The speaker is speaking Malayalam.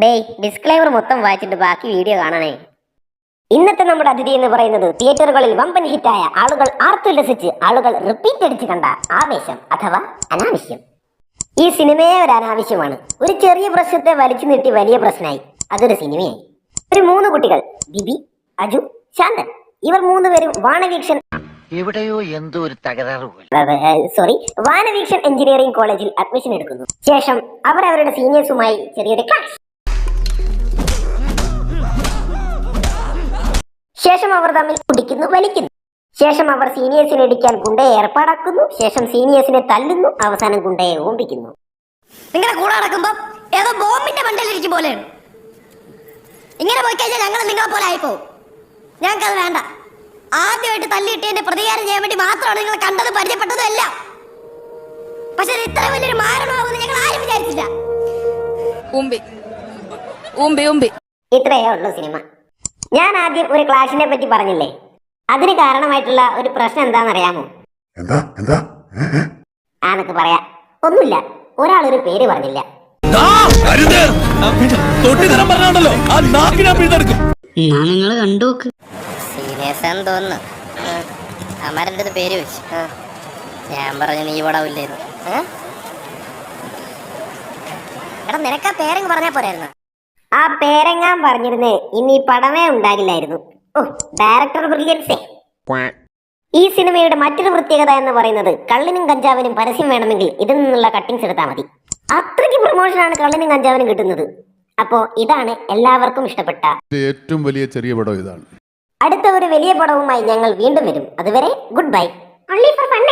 ഡേയ് ഡിസ്ക്ലൈമർ മൊത്തം വായിച്ചിട്ട് ബാക്കി വീഡിയോ കാണണേ. ഇന്നത്തെ നമ്മുടെ അതിഥി എന്ന് പറയുന്നത് തിയേറ്ററുകളിൽ വമ്പൻ ഹിറ്റായ, ആളുകൾ ആർത്തുല്ലസിച്ച്, ആളുകൾ റിപ്പീറ്റ് അടിച്ച് കണ്ട ആവേശം അഥവാ അനാവശ്യം. ഈ സിനിമയെ ഒരു അനാവശ്യമാണ്. ഒരു ചെറിയ പ്രശ്നത്തെ വലിച്ചു നീട്ടി വലിയ പ്രശ്നമായി, അതൊരു സിനിമയായി. ഒരു 3 കുട്ടികൾ, ബിബി, അജു, ശാന്തൻ. ഇവർ 3 പേരും വാനവീക്ഷൻ വാനവീക്ഷൻ എഞ്ചിനീയറിംഗ് കോളേജിൽ അഡ്മിഷൻ എടുക്കുന്നു. ശേഷം അവർ അവരുടെ സീനിയേഴ്സുമായി ചെറിയൊരു ക്ലാഷ്. ശേഷം അവർ തമ്മിൽ കുടിക്കുന്നു, വലിക്കുന്നു. ശേഷം അവർ സീനിയേഴ്സിനെ ഇടിക്കാൻ ഗുണ്ടയെ ഏർപ്പാടാക്കുന്നു. ശേഷം സീനിയേഴ്സിനെ തല്ലുന്നു. അവസാനം ഗുണ്ടയെ ഓമ്പിക്കുന്നു. നിങ്ങളുടെ കൂടെ നടക്കുമ്പോ ഏതോ ബോംബിന്റെ മണ്ടയിലിരിക്കും പോലെയാണ്. ഇങ്ങനെ പോയി കഴിഞ്ഞാൽ ഞങ്ങൾ നിങ്ങളെ പോലെ ആയിപ്പോ. ഞങ്ങൾക്കത് വേണ്ട. ആദ്യമായിട്ട് തല്ലിയിട്ടതിന്റെ പ്രതികാരം ചെയ്യാൻ വേണ്ടി മാത്രമാണ് നിങ്ങൾ കണ്ടത്, പരിചയപ്പെട്ടതും എല്ലാം. പക്ഷെ ഇത്ര വലിയൊരു മാരണമാകുമെന്ന് ഞങ്ങൾ ആരും വിചാരിച്ചില്ല. ഇത്രയേ ഉള്ളൂ സിനിമ. ഞാൻ ആദ്യം ഒരു ക്ലാഷിനെ പറ്റി പറഞ്ഞില്ലേ, അതിന് കാരണമായിട്ടുള്ള ഒരു പ്രശ്നം എന്താണെന്നറിയാമോ? ആനക്ക് പറയാ. ഒന്നുമില്ല, ഒരാളൊരു പേര് പറഞ്ഞില്ല. നിങ്ങള് കണ്ടു സീരിയസ് തോന്നുന്നു. അമ്മാരെന്റെ പേര് വെച്ച് ഞാൻ പറഞ്ഞു നീ ഇവിടെ ഇല്ലായിരുന്നു. എടാ നിനക്ക് ആ പേരങ്ങ് പറഞ്ഞാ പോരായിരുന്നു. ആ പേരെങ്ങാൻ പറഞ്ഞിരുന്നേ ഇനി ഈ പടമേ ഉണ്ടാകില്ലായിരുന്നു. ഓ, ഡയറക്ടർ ബ്രില്യൻസേ. ഈ സിനിമയുടെ മറ്റൊരു പ്രത്യേകത എന്ന് പറയുന്നത്, കള്ളിനും കഞ്ചാവിനും പരസ്യം വേണമെങ്കിൽ ഇതിൽ നിന്നുള്ള കട്ടിങ്സ് എടുത്താൽ മതി. അത്രയ്ക്ക് പ്രൊമോഷനാണ് കള്ളിനും കഞ്ചാവിനും കിട്ടുന്നത്. അപ്പോ ഇതാണ് എല്ലാവർക്കും ഇഷ്ടപ്പെട്ട ഏറ്റവും വലിയ ചെറിയ പടം ഇതാണ്. അടുത്ത ഒരു വലിയ പടവുമായി ഞങ്ങൾ വീണ്ടും വരും. അതുവരെ good bye. Only for fun.